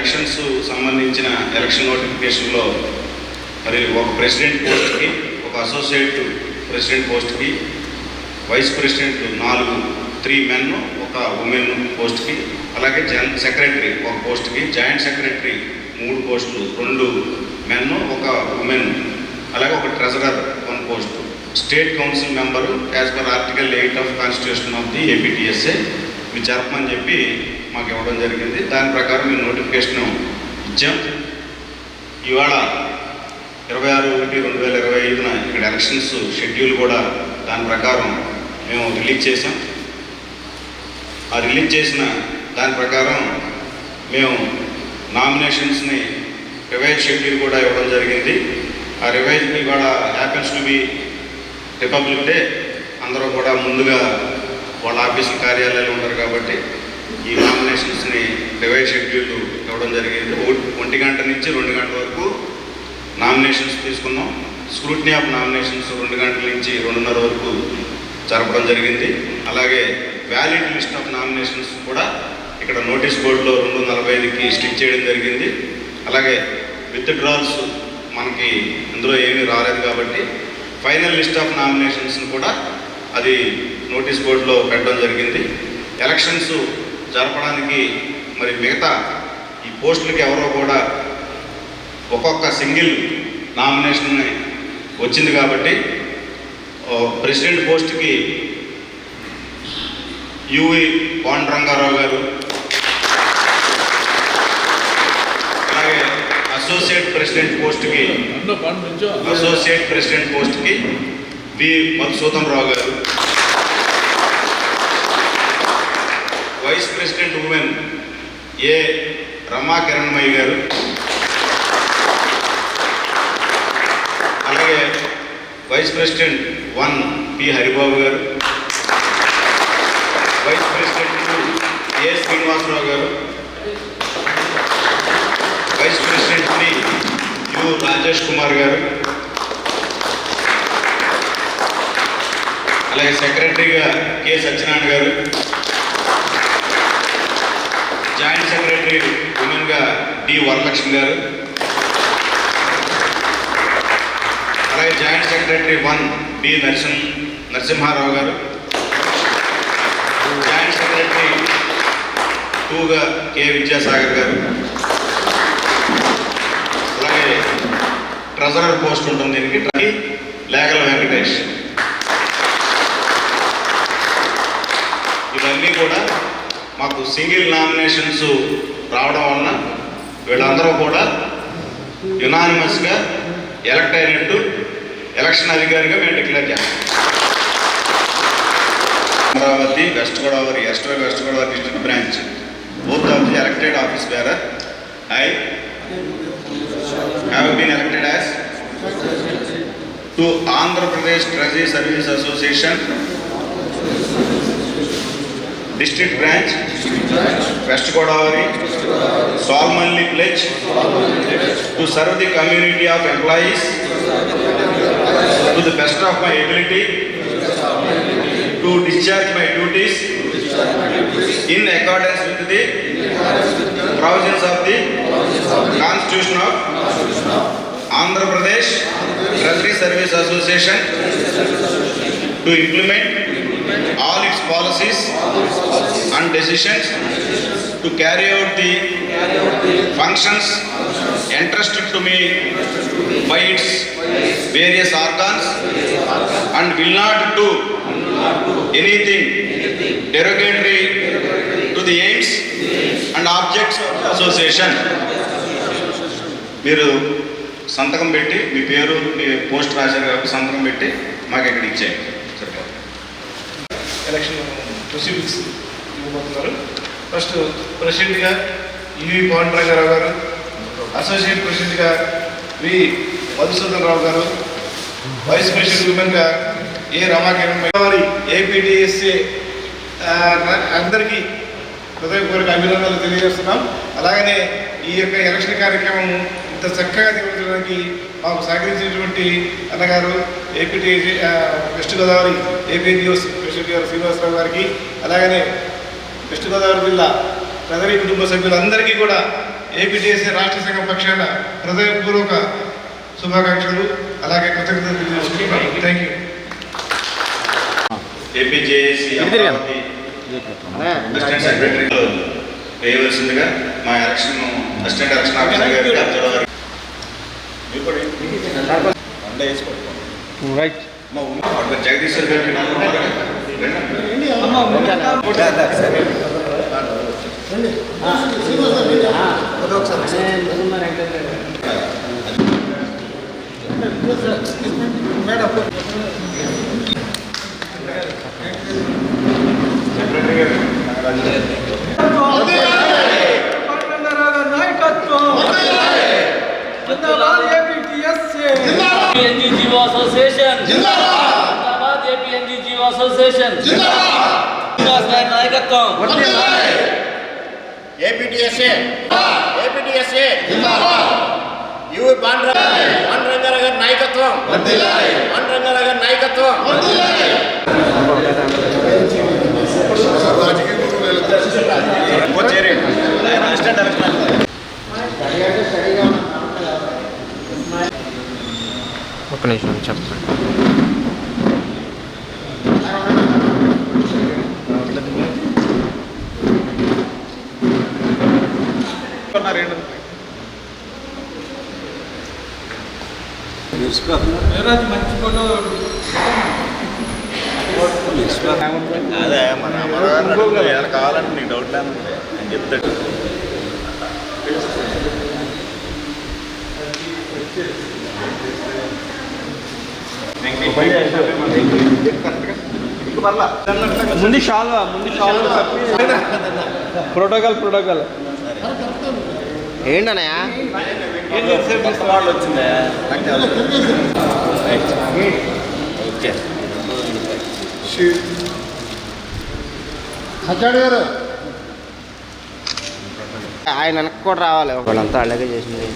Elections సంబంధించిన election నోటిఫికేషన్లో మరి ఒక ప్రెసిడెంట్ పోస్ట్కి, ఒక అసోసియేట్ ప్రెసిడెంట్ పోస్ట్కి, వైస్ ప్రెసిడెంట్ 3 మెన్, 1 ఉమెన్ పోస్ట్కి, అలాగే జనరల్ సెక్రటరీ 1 పోస్ట్కి, జాయింట్ సెక్రటరీ 3 పోస్టులు, 2 మెన్ 1 ఉమెన్, అలాగే ఒక treasurer 1 post, state council member as per article 8 of constitution of the APTSA మీరు జరపమని చెప్పి మాకు ఇవ్వడం జరిగింది. దాని ప్రకారం మేము నోటిఫికేషన్ ఇచ్చాం. ఇవాళ 26/1/2025 ఇక్కడ ఎలక్షన్స్ షెడ్యూల్ కూడా దాని ప్రకారం మేము రిలీజ్ చేసాం. ఆ రిలీజ్ చేసిన దాని ప్రకారం మేము నామినేషన్స్ని రివైజ్ షెడ్యూల్ కూడా ఇవ్వడం జరిగింది. ఆ రివైజ్ ఇవాళ happens to be republic day, అందరూ కూడా ముందుగా వాళ్ళ ఆఫీసుల కార్యాలయాలు ఉంటారు కాబట్టి ఈ నామినేషన్స్ని రివైజ్ షెడ్యూల్ ఇవ్వడం జరిగింది. 1 గంట నుంచి 2 గంటల వరకు నామినేషన్స్ తీసుకున్నాం. స్క్రూటినీ ఆఫ్ నామినేషన్స్ 2 గంటల నుంచి 2:30 వరకు జరపడం జరిగింది. అలాగే వ్యాలిడ్ లిస్ట్ ఆఫ్ నామినేషన్స్ కూడా ఇక్కడ నోటీస్ బోర్డులో 2:45కి స్టిచ్ చేయడం జరిగింది. అలాగే విత్ డ్రాల్స్ మనకి ఇందులో ఏమీ రాలేదు కాబట్టి ఫైనల్ లిస్ట్ ఆఫ్ నామినేషన్స్ని కూడా అది నోటీస్ బోర్డులో పెట్టడం జరిగింది. ఎలక్షన్స్ జరపడానికి మరి మిగతా ఈ పోస్టులకి ఎవరో కూడా ఒక్కొక్క సింగిల్ నామినేషన్ వచ్చింది కాబట్టి ప్రెసిడెంట్ పోస్ట్కి యువి పాండురంగారావు గారు, అలాగే అసోసియేట్ ప్రెసిడెంట్ పోస్ట్కి వి మధుసూదన్ రావు గారు, వైస్ ప్రెసిడెంట్ ఉమెన్ ఏ రమా కిరణ్మయ్య గారు, అలాగే వైస్ ప్రెసిడెంట్ 1 పి హరిబాబు గారు, వైస్ ప్రెసిడెంట్ 2 ఏ శ్రీనివాసరావు గారు, vice president 3 U Rajesh Kumar గారు, అలాగే సెక్రటరీగా కె సత్యనారాయణ గారు, జాయింట్ సెక్రటరీ ఉమెన్గా డి వరలక్ష్మి గారు, అలాగే జాయింట్ సెక్రటరీ 1 బి నరసింహారావు గారు, జాయింట్ సెక్రటరీ 2గా కె విద్యాసాగర్ గారు, అలాగే ట్రెజరర్ పోస్ట్ ఉంటుంది దీనికి లేగల వెంకటేష్. ఇవన్నీ కూడా మాకు సింగిల్ నామినేషన్స్ రావడం వలన వీళ్ళందరూ కూడా యునానిమస్గా ఎలక్ట్ అయినట్టు ఎలక్షన్ అధికారిగా మేము డిక్లేర్ చేస్తాం. Amaravati west Godavari district branch both of the elected office bearer I have been elected as to Andhra Pradesh Treasury Service Association District Branch West Godavari solemnly pledge to serve the community of employees to the best of my ability, to discharge my duties in accordance with the provisions of the Constitution of Andhra Pradesh Treasury Service Association, to implement all its policies and decisions, to carry out the functions entrusted to me by its various organs, and will not do anything derogatory to the aims and objects of the association. మీరు సంతకం పెట్టి మీ పేరు మీ post రాశారు కాబట్టి సంతకం పెట్టి మాకు ఎక్కడ ఇచ్చేయండి. చెప్పండి. ఎలక్షన్ ప్రొసీడింగ్స్ ఇవ్వబోతున్నారు. ఫస్ట్ ప్రెసిడెంట్గా యువి పాండురంగారావు గారు, అసోసియేట్ ప్రెసిడెంట్గా వి మధుసూదన్ రావు గారు, వైస్ ప్రెసిడెంట్ ఉమెన్గా ఏ రమాకిరణ్, ఏపీటీఎస్ఏ అందరికీ హృదయపూర్వక అభినందనలు తెలియజేస్తున్నాం. అలాగనే ఈ యొక్క ఎలక్షన్ కార్యక్రమం ఇంత చక్కగా నిర్వహించడానికి మాకు సహకరించినటువంటి అన్నగారు ఏపీటీఎస్ఏ వెస్ట్ గోదావరి ఏపీటీఎస్ ప్రెసిడెంట్ గారు శ్రీనివాసరావు గారికి, అలాగనే వెస్ట్ గోదావరి జిల్లా ట్రెజరీ కుటుంబ సభ్యులందరికీ కూడా ఏపీటీఎస్ఏ రాష్ట్ర సంఘం పక్షాన హృదయపూర్వక శుభాకాంక్షలు అలాగే కృతజ్ఞతలు తెలియజేసుకుంటున్నాను. Thank you. APJAC assistant secretary వేయవలసిందిగా మా అసిస్టెంట్ ఎలక్షన్ ఆఫీసర్ గారికి అర్జున జగదీశ్వర్ గారికి NGO Association जिंदाबाद NGO Association जिंदाबाद नायकत्వం ఏపీటీఎస్ఏ जिंदाबाद యువి పాండురంగారావు గారి నాయకత్వం పాండురంగారావు గారి నాయకత్వం ఒక నిమిషం చెప్పండి. అదే మన అమ్మగారు కావాలంటే నీకు డౌట్ లేదంటే అని చెప్తాడు. ముందు షాల్వా ప్రోటోకాల్ ఏంటన్నయ్యా వాళ్ళు వచ్చిందే ఓకే ఆయన వెనక్కి కూడా రావాలి. వాళ్ళంతా అలాగే చేసింది.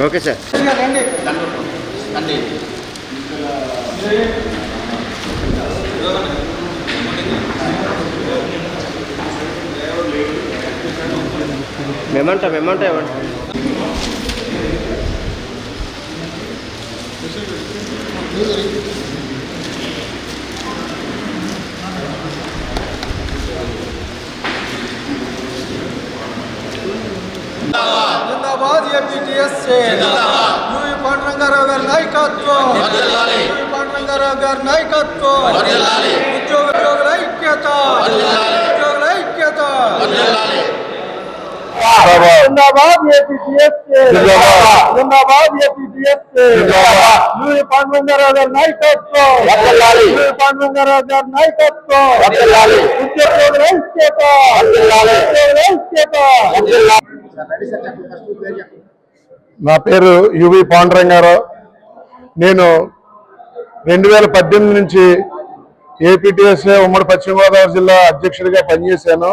Okay sir. మెమంటో ఇవ్వండి. जिंदाबाद ఏపీటీఎస్ఏ యువి పాండురంగారావు గారి నాయకత్వం యువి పాండురంగారావు గారి నాయకత్వం ఉద్యోగుల ఐక్యత जिंदाबाद ఏపీటీఎస్ఏ जिंदाबाद ఏపీటీఎస్ఏ యువి పాండురంగారావు గారి నాయకత్వం యువి పాండురంగారావు గారి నాయకత్వం ఉద్యోగుల ఐక్యత. నా పేరు యువి పాండురంగారావు. నేను 2018 నుంచి ఏపీటీఎస్ఏ ఉమ్మడి పశ్చిమ గోదావరి జిల్లా అధ్యక్షుడిగా పనిచేశాను.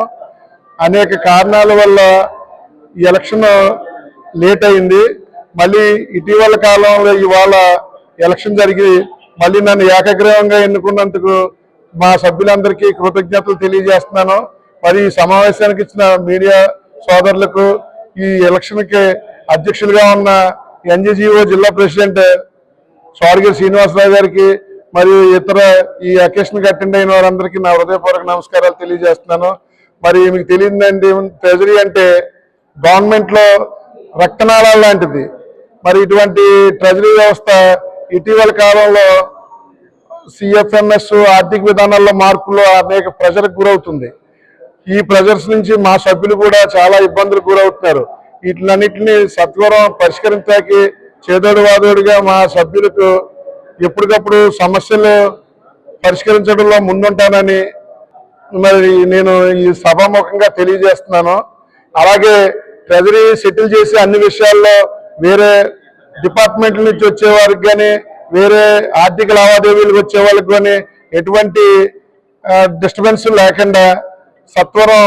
అనేక కారణాల వల్ల ఈ ఎలక్షన్ లేట్ అయింది. మళ్ళీ ఇటీవల కాలంలో ఇవాళ ఎలక్షన్ జరిగి మళ్ళీ నన్ను ఏకగ్రీవంగా ఎన్నుకున్నందుకు మా సభ్యులందరికీ కృతజ్ఞతలు తెలియజేస్తున్నాను. మరి ఈ సమావేశానికి ఇచ్చిన మీడియా సోదరులకు, ఈ ఎలక్షన్కి అధ్యక్షులుగా ఉన్న ఎన్జిఓ జిల్లా ప్రెసిడెంట్ స్వాడిగిరి శ్రీనివాసరావు గారికి, మరియు ఇతర ఈ అకేషన్కి అటెండ్ అయిన వారందరికీ నా హృదయపూర్వక నమస్కారాలు తెలియజేస్తున్నాను. మరి మీకు తెలియదండి, ట్రెజరీ అంటే గవర్నమెంట్లో రక్తనాళాల లాంటిది. మరి ఇటువంటి ట్రెజరీ వ్యవస్థ ఇటీవల కాలంలో సిఎఫ్ఎంఎస్ ఆర్థిక విధానాల్లో మార్పులు అనేక ప్రెజర్కి గురవుతుంది. ఈ ప్రెజర్స్ నుంచి మా సభ్యులు కూడా చాలా ఇబ్బందులకు గురవుతున్నారు. వీటిలన్నింటినీ సత్వరం పరిష్కరించడానికి చేదోడు వాదోడుగా మా సభ్యులకు ఎప్పటికప్పుడు సమస్యలు పరిష్కరించడంలో ముందుంటానని మరి నేను ఈ సభాముఖంగా తెలియజేస్తున్నాను. అలాగే ట్రెజరీ సెటిల్ చేసి అన్ని విషయాల్లో వేరే డిపార్ట్మెంట్ల నుంచి వచ్చేవారికి కానీ వేరే ఆర్థిక లావాదేవీలకు వచ్చే వాళ్ళకి కానీ ఎటువంటి డిస్టర్బెన్స్ లేకుండా సత్వరం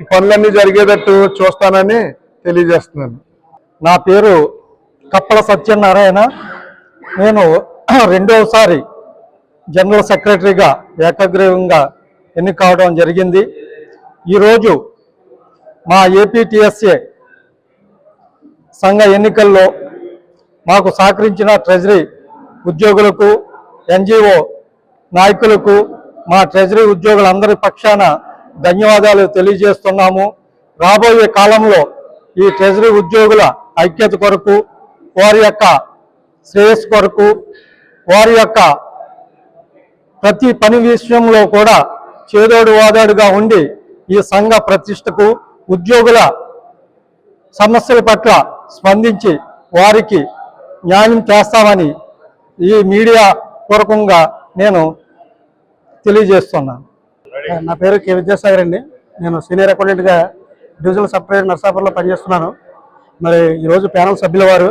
ఈ పనులన్నీ జరిగేటట్టు చూస్తానని తెలియజేస్తున్నాను. నా పేరు కప్పల సత్యనారాయణ. నేను రెండవసారి జనరల్ సెక్రటరీగా ఏకగ్రీవంగా ఎన్నిక కావడం జరిగింది. ఈరోజు మా ఏపీటీఎస్ఏ సంఘ ఎన్నికల్లో మాకు సహకరించిన ట్రెజరీ ఉద్యోగులకు, ఎన్జిఓ నాయకులకు, మా ట్రెజరీ ఉద్యోగులందరి పక్షాన ధన్యవాదాలు తెలియజేస్తున్నాము. రాబోయే కాలంలో ఈ ట్రెజరీ ఉద్యోగుల ఐక్యత కొరకు, వారి యొక్క శ్రేయస్సు కొరకు, వారి యొక్క ప్రతి పని విషయంలో కూడా చేదోడు వాదోడుగా ఉండి ఈ సంఘ ప్రతిష్టకు, ఉద్యోగుల సమస్యల పట్ల స్పందించి వారికి న్యాయం చేస్తామని ఈ మీడియా పూర్వకంగా నేను తెలియజేస్తున్నాను. నా పేరు కె విద్యాసాగర్ అండి. నేను సీనియర్ అకౌంటెంట్గా డివిజనల్ సబ్ నర్సాపూర్లో పనిచేస్తున్నాను. మరి ఈరోజు ప్యానల్ సభ్యుల వారు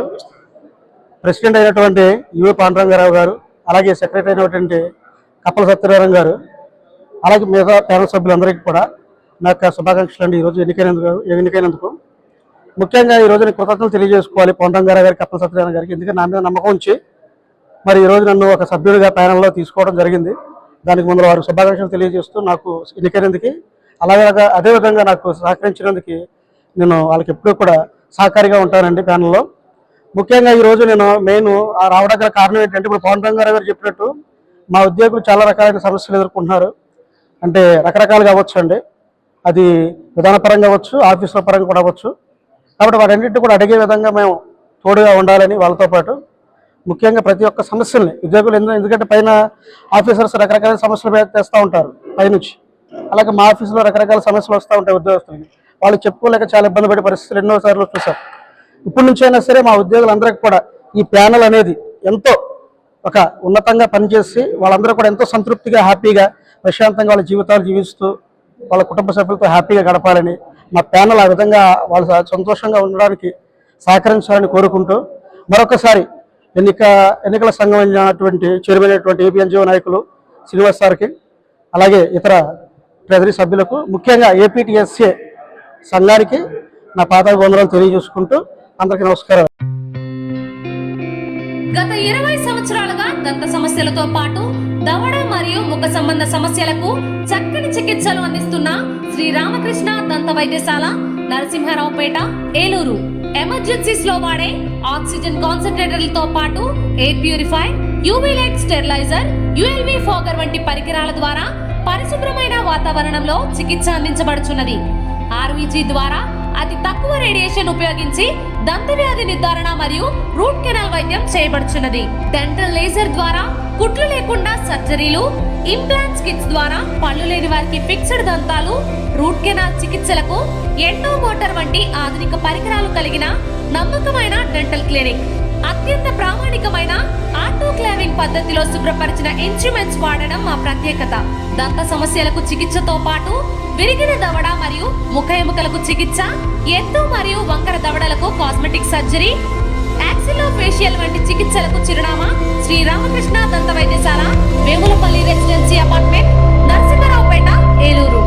ప్రెసిడెంట్ అయినటువంటి యువి పాండురంగారావు గారు, అలాగే సెక్రటరీ అయినటువంటి కప్పల సత్యనారాయణ గారు, అలాగే మిగతా ప్యానల్ సభ్యులందరికీ కూడా నా యొక్క శుభాకాంక్షలు అండి. ఈరోజు ఎన్నికైనందుకు ముఖ్యంగా ఈరోజు నేను కృతజ్ఞతలు తెలియజేసుకోవాలి పాండురంగారావు గారికి, కప్పల సత్యనారాయణ గారికి. ఎందుకంటే నా మీద నమ్మకం ఉంచి మరి ఈరోజు నన్ను ఒక సభ్యుడిగా ప్యానల్లో తీసుకోవడం జరిగింది. దానికి ముందు వారికి శుభాకాంక్షలు తెలియజేస్తూ నాకు ఎన్నికైనందుకు, అలాగే అదేవిధంగా నాకు సహకరించినందుకు నేను వాళ్ళకి ఎప్పుడూ కూడా సహకారిగా ఉంటానండి ప్యానల్లో. ముఖ్యంగా ఈరోజు నేను మెయిన్ రావడానికి కారణం ఏంటంటే, ఇప్పుడు పాండురంగారావు గారు చెప్పినట్టు మా ఉద్యోగులు చాలా రకాలైన సమస్యలు ఎదుర్కొంటున్నారు. అంటే రకరకాలుగా అవ్వచ్చు అండి, అది విధానపరంగా అవ్వచ్చు, ఆఫీసుల పరంగా కూడా అవ్వచ్చు. కాబట్టి వాటన్నింటినీ కూడా అడిగే విధంగా మేము తోడుగా ఉండాలని వాళ్ళతో పాటు ముఖ్యంగా ప్రతి ఒక్క సమస్యల్ని ఉద్యోగులు ఎందుకంటే పైన ఆఫీసర్స్ రకరకాల సమస్యలు తెస్తూ ఉంటారు పైనుంచి, అలాగే మా ఆఫీసులో రకరకాల సమస్యలు వస్తూ ఉంటాయి ఉద్యోగస్తులకి. వాళ్ళు చెప్పుకోలేక చాలా ఇబ్బంది పడే పరిస్థితులు ఎన్నోసార్లు చూసాం. ఇప్పటి నుంచి అయినా సరే మా ఉద్యోగులందరికీ కూడా ఈ ప్యానల్ అనేది ఎంతో ఒక ఉన్నతంగా పనిచేసి వాళ్ళందరూ కూడా ఎంతో సంతృప్తిగా, హ్యాపీగా, ప్రశాంతంగా వాళ్ళ జీవితాలు జీవిస్తూ వాళ్ళ కుటుంబ సభ్యులతో హ్యాపీగా గడపాలని మా ప్యానల్ ఆ విధంగా వాళ్ళు సంతోషంగా ఉండడానికి సహకరించాలని కోరుకుంటూ మరొకసారి ఎన్నికల సంఘం అయినటువంటి చైర్మన్ అయినటువంటి ఏపీఎన్జిఓ నాయకులు శ్రీనివాస్ సార్కి, అలాగే ఇతర ట్రెజరీ సభ్యులకు, ముఖ్యంగా ఏపీటీఎస్ఏ సంఘానికి నా పాదాభివందనాలు తెలియజేసుకుంటూ అందరికీ నమస్కారం. గత 20 సంవత్సరాలుగా దంత సమస్యలతో పాటు దవడ మరియు ముఖ సంబంధ సమస్యలకు చక్కని చికిత్సలు అందిస్తున్న శ్రీ రామకృష్ణ దంత వైద్యశాల, నరసింహారావుపేట, ఏలూరు. ఎమర్జెన్సీస్ లో వాడే ఆక్సిజన్ కాన్సంట్రేటర్లతో పాటు air purify, UV light steriliser, ULV fogger వంటి పరికరాల ద్వారా పరిశుభ్రమైన వాతావరణంలో చికిత్స అందించబడుచున్నది. ఆర్వీజీ ద్వారా అతి తక్కువ రేడియేషన్ ఉపయోగించి దంత వ్యాధి నిర్ధారణ మరియు రూట్ కెనాల్ వైద్యం చేయబడుచున్నది. డెంటల్ లేజర్ ద్వారా కుట్లు లేకుండా సర్జరీలు, ఇంప్లాంట్స్ కిట్స్ ద్వారా పళ్ళు లేని వారికి ఫిక్స్డ్ దంతాలు, రూట్ కెనాల్ చికిత్సలకు ఎండో మోటార్ వంటి ఆధునిక పరికరాలు కలిగిన నమ్మకమైన డెంటల్ క్లినిక్. అత్యంత ప్రామాణికమైన ఆటోక్లావింగ్ పద్ధతిలో శుభ్రపరిచిన ఇన్స్ట్రుమెంట్స్ వాడడం మా ప్రత్యేకత. దంత సమస్యలకు చికిత్సతో పాటు విరిగిన దవడ మరియు ముఖ ఎముకలకు చికిత్స, ఎత్తు మరియు వంకర దవడలకు కాస్మెటిక్ సర్జరీ, యాక్సిలోఫేషియల్ వంటి చికిత్సలకు చిరునామా శ్రీ రామకృష్ణ దంత వైద్యశాల, వేములపల్లి రెసిడెన్సీ అపార్ట్మెంట్, నరసింహారావుపేట, ఏలూరు.